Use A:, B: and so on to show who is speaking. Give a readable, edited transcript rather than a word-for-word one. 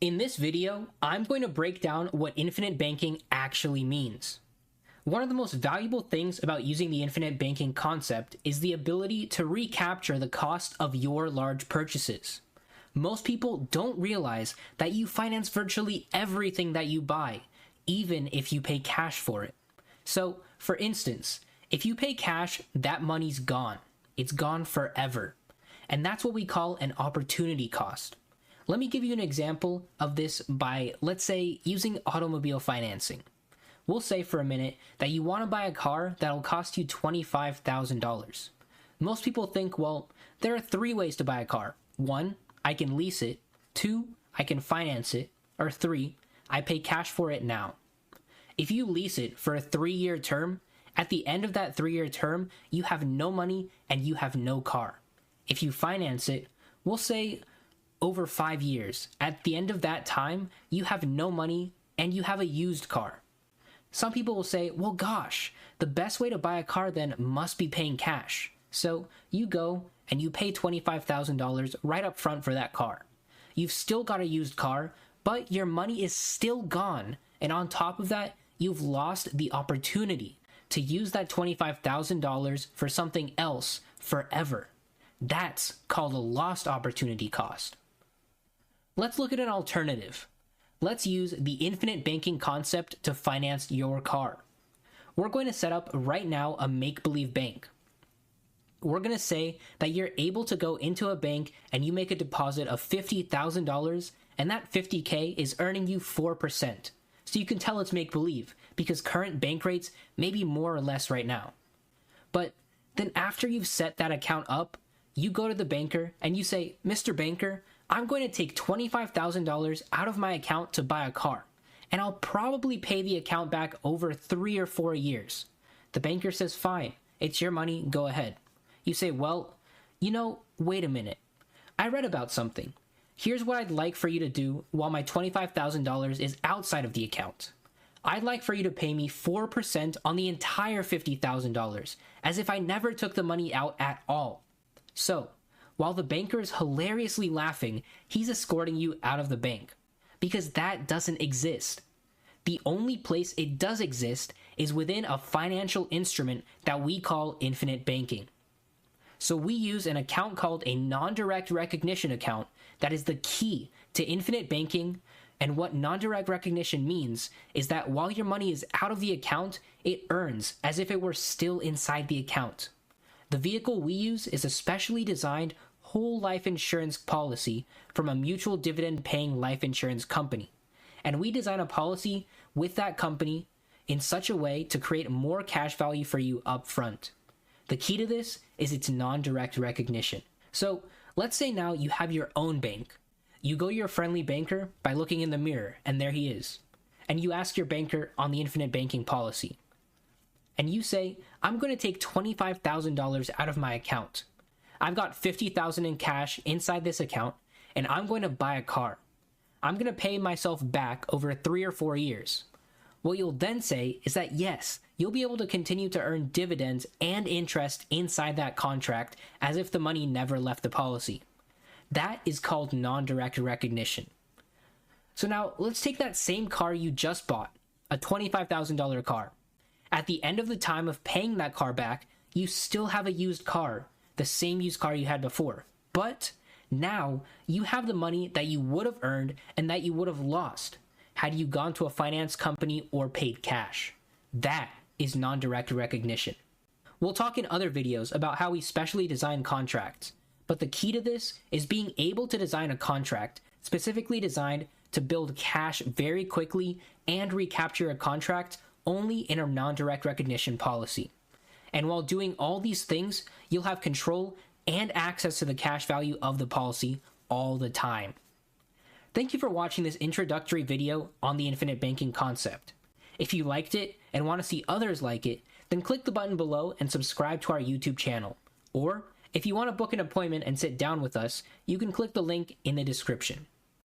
A: In this video, I'm going to break down what infinite banking actually means. One of the most valuable things about using the infinite banking concept is the ability to recapture the cost of your large purchases. Most people don't realize that you finance virtually everything that you buy, even if you pay cash for it. So, for instance, if you pay cash, that money's gone. It's gone forever. And that's what we call an opportunity cost. Let me give you an example of this by, let's say, using automobile financing. We'll say for a minute that you want to buy a car that'll cost you $25,000. Most people think, well, there are 3 ways to buy a car. 1, I can lease it. 2, I can finance it. Or 3, I pay cash for it now. If you lease it for a 3-year term, at the end of that 3-year term, you have no money and you have no car. If you finance it, we'll say over 5 years. At the end of that time, you have no money and you have a used car. Some people will say, well, gosh, the best way to buy a car then must be paying cash. So you go and you pay $25,000 right up front for that car. You've still got a used car, but your money is still gone. And on top of that, you've lost the opportunity to use that $25,000 for something else forever. That's called a lost opportunity cost. Let's look at an alternative. Let's use the infinite banking concept to finance your car. We're going to set up right now a make-believe bank. We're going to say that you're able to go into a bank and you make a deposit of $50,000 and that $50K is earning you 4%. So you can tell it's make-believe because current bank rates may be more or less right now. But then after you've set that account up, you go to the banker and you say, Mr. Banker, I'm going to take $25,000 out of my account to buy a car, and I'll probably pay the account back over 3 or 4 years. The banker says, fine, it's your money, go ahead. You say, well, wait a minute. I read about something. Here's what I'd like for you to do while my $25,000 is outside of the account. I'd like for you to pay me 4% on the entire $50,000, as if I never took the money out at all. So, while the banker is hilariously laughing, he's escorting you out of the bank. Because that doesn't exist. The only place it does exist is within a financial instrument that we call infinite banking. So we use an account called a non-direct recognition account that is the key to infinite banking, and what non-direct recognition means is that while your money is out of the account, it earns as if it were still inside the account. The vehicle we use is a specially designed whole life insurance policy from a mutual dividend paying life insurance company. And we design a policy with that company in such a way to create more cash value for you up front. The key to this is its non-direct recognition. So let's say now you have your own bank. You go to your friendly banker by looking in the mirror, and there he is. And you ask your banker on the infinite banking policy. And you say, I'm going to take $25,000 out of my account. I've got $50,000 in cash inside this account, and I'm going to buy a car. I'm going to pay myself back over 3 or 4 years. What you'll then say is that yes, you'll be able to continue to earn dividends and interest inside that contract as if the money never left the policy. That is called non-direct recognition. So now let's take that same car you just bought, a $25,000 car. At the end of the time of paying that car back, you still have a used car, the same used car you had before. But now you have the money that you would have earned and that you would have lost had you gone to a finance company or paid cash. That is non-direct recognition. We'll talk in other videos about how we specially design contracts, but the key to this is being able to design a contract specifically designed to build cash very quickly and recapture a contract only in a non-direct recognition policy. And while doing all these things, you'll have control and access to the cash value of the policy all the time. Thank you for watching this introductory video on the infinite banking concept. If you liked it and want to see others like it, then click the button below and subscribe to our YouTube channel. Or, if you want to book an appointment and sit down with us, you can click the link in the description.